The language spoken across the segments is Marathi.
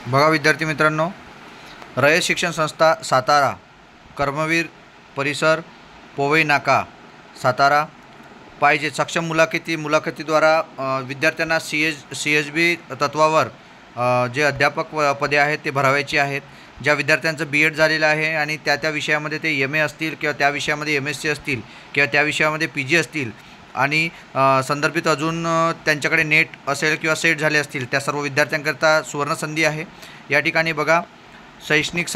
बघा विद्यार्थी मित्रांनो, रयत शिक्षण संस्था सातारा, कर्मवीर परिसर, पोवई नाका, सातारा पाहिजे सक्षम मुलाखतीद्वारा विद्यार्थ्यांना सी एच बी तत्वावर जे अध्यापक पदे आहेत ते भरावायची आहेत। ज्या विद्यार्थ्यांचं बी.एड झालेलं आहे आणि त्या विषयामध्ये ते एम.ए. असतील किंवा त्या विषयामध्ये एम.एस.सी. असतील किंवा त्या विषयामध्ये पी.जी. असतील आणि संदर्भित अजून त्यांच्याकडे नेट असेल किंवा सेट झाले असतील, त्या सर्व विद्यार्थ्यांकरता सुवर्णसंधी आहे। या ठिकाणी बघा, शैक्षणिक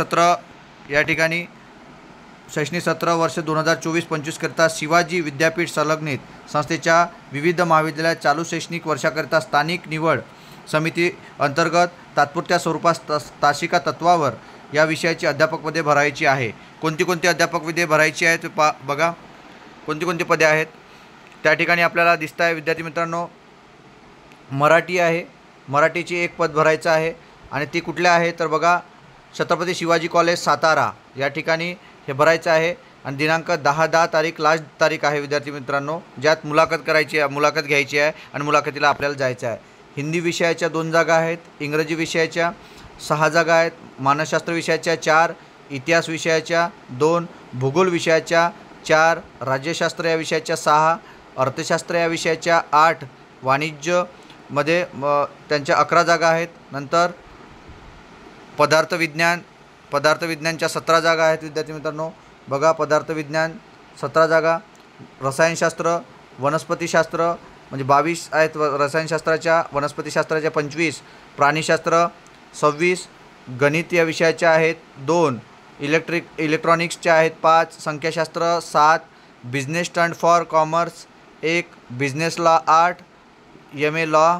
सत्र वर्ष 2024-25 करता शिवाजी विद्यापीठ संलग्नित संस्थेच्या विविध महाविद्यालयात चालू शैक्षणिक वर्षाकरिता स्थानिक निवड समिती अंतर्गत तात्पुरत्या स्वरूपात तासिका तत्वावर या विषयाची अध्यापक पदे भरायची आहे। कोणती अध्यापक पदे भरायची आहेत बघा, कोणती पदे आहेत त्या ठिकाणी आपल्याला दिसत आहे विद्यार्थी मित्रांनो। मराठी आहे, मराठीची एक पद भरायचं आहे आणि ती कुठल्या आहे तर बघा, छत्रपती शिवाजी कॉलेज सातारा या ठिकाणी हे भरायचं आहे आणि दिनांक 10 तारीख लास्ट तारीख आहे विद्यार्थी मित्रांनो, ज्यात मुलाखत घ्यायची आहे आणि मुलाखतीला आपल्याला जायचं आहे। हिंदी विषयाच्या 2 जागा आहेत, इंग्रजी विषयाच्या 6 जागा आहेत, मानसशास्त्र विषयाच्या 4, इतिहास विषयाच्या 2, भूगोल विषयाच्या 4, राज्यशास्त्र या विषयाच्या 6, अर्थशास्त्र या विषयाच्या 8, वाणिज्यमध्ये त्यांच्या 11 जागा आहेत। नंतर पदार्थ विज्ञानच्या 17 जागा आहेत विद्यार्थी मित्रांनो। बघा, पदार्थ विज्ञान 17 जागा, रसायनशास्त्र वनस्पतीशास्त्र म्हणजे 22 आहेत रसायनशास्त्राच्या, वनस्पतीशास्त्राच्या 25, प्राणीशास्त्र 26, गणित या विषयाच्या आहेत 2, इलेक्ट्रॉनिक्सच्या आहेत 5, संख्याशास्त्र 7, बिझनेस स्टंट for commerce 1, business law 8, MA. Law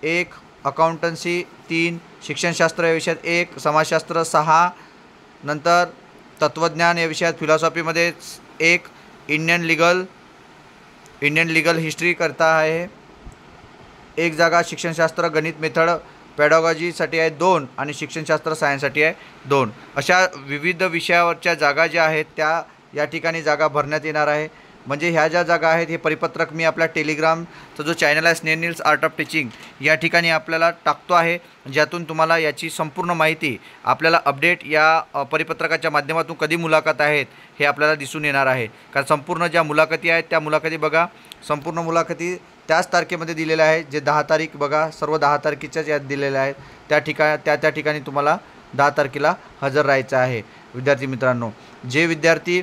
1, accountancy 3, शिक्षणशास्त्र या विषयात 1, समाजशास्त्र 6, नंतर तत्त्वज्ञान या विषयात फिलॉसॉफीमध्ये 1, इंडियन लीगल हिस्ट्री करता आहे 1 जागा, शिक्षणशास्त्र गणित मेथड पॅडॉगॉजीसाठी आहे 2 आणि शिक्षणशास्त्र सायन्ससाठी आहे 2। अशा विविध विषयावरच्या जागा ज्या आहेत त्या या ठिकाणी जागा भरण्यात येणार आहे। म्हणजे ह्या ज्या जागा आहेत हे परिपत्रक मी आपल्या टेलिग्रामचा जो चॅनल आहे स्नेहल आर्ट ऑफ टीचिंग या ठिकाणी आपल्याला टाकतो आहे, ज्यातून तुम्हाला याची संपूर्ण माहिती आपल्याला अपडेट या परिपत्रकाच्या माध्यमातून कधी मुलाखत आहेत हे आपल्याला दिसून येणार आहे। कारण संपूर्ण ज्या मुलाखती आहेत त्या मुलाखती बघा, संपूर्ण मुलाखती त्याच तारखेमध्ये दिलेल्या आहेत, जे 10 तारीख बघा, सर्व 10 तारखेच्याच यात दिलेल्या आहेत। त्या ठिकाणी तुम्हाला 10 तारखेला हजर राहायचं आहे विद्यार्थी मित्रांनो। जे विद्यार्थी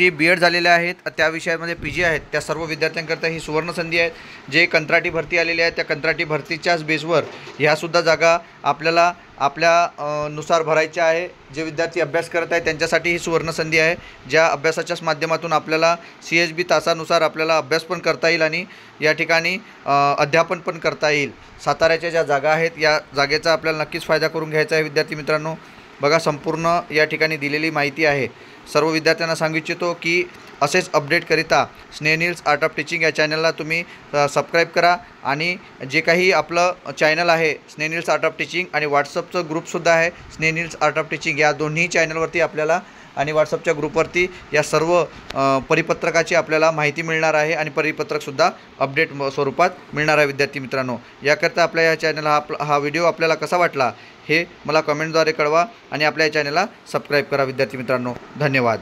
बी.एड झालेले आहेत, त्या विषयामध्ये पी.जी. आहेत, त्या सर्व विद्यार्थ्यांकरता ही सुवर्णसंधी आहे। जे कंत्राटी भरती आलेले आहेत त्या कंत्राटी भरतीच्याच बेसवर ह्यासुद्धा जागा आपल्याला आपल्या नुसार भरायच्या आहे। जे विद्यार्थी अभ्यास करत आहेत त्यांच्यासाठी ही सुवर्णसंधी आहे, ज्या अभ्यासाच्याच माध्यमातून आपल्याला सी.एच.बी तासानुसार आपल्याला अभ्यास पण करता येईल आणि या ठिकाणी अध्यापन पण करता येईल। साताऱ्याच्या ज्या जागा आहेत या जागेचा आपल्याला नक्कीच फायदा करून घ्यायचा आहे विद्यार्थी मित्रांनो। बघा, संपूर्ण या ठिकाणी दिलेली माहिती आहे। सर्व विद्यार्थ्यांना सांगू इच्छितो की असेच अपडेटकरिता स्नेहल आर्ट ऑफ टीचिंग या चॅनलला तुम्ही सबस्क्राईब करा आणि जे काही आपलं चॅनल आहे स्नेहल आर्ट ऑफ टीचिंग आणि व्हॉट्सअपचं ग्रुपसुद्धा आहे स्नेहल आर्ट ऑफ टीचिंग, या दोन्ही चॅनलवरती आपल्याला आणि व्हॉट्सअपच्या ग्रुपवरती या सर्व परिपत्रकाची आपल्याला माहिती मिळणार आहे आणि परिपत्रकसुद्धा अपडेट स्वरूपात मिळणार आहे विद्यार्थी मित्रांनो। याकरता आपल्या या चॅनलला हा व्हिडिओ आपल्याला कसा वाटला हे मला कमेंटद्वारे कळवा आणि आपल्या या चॅनलला सबस्क्राईब करा विद्यार्थी मित्रांनो। धन्यवाद।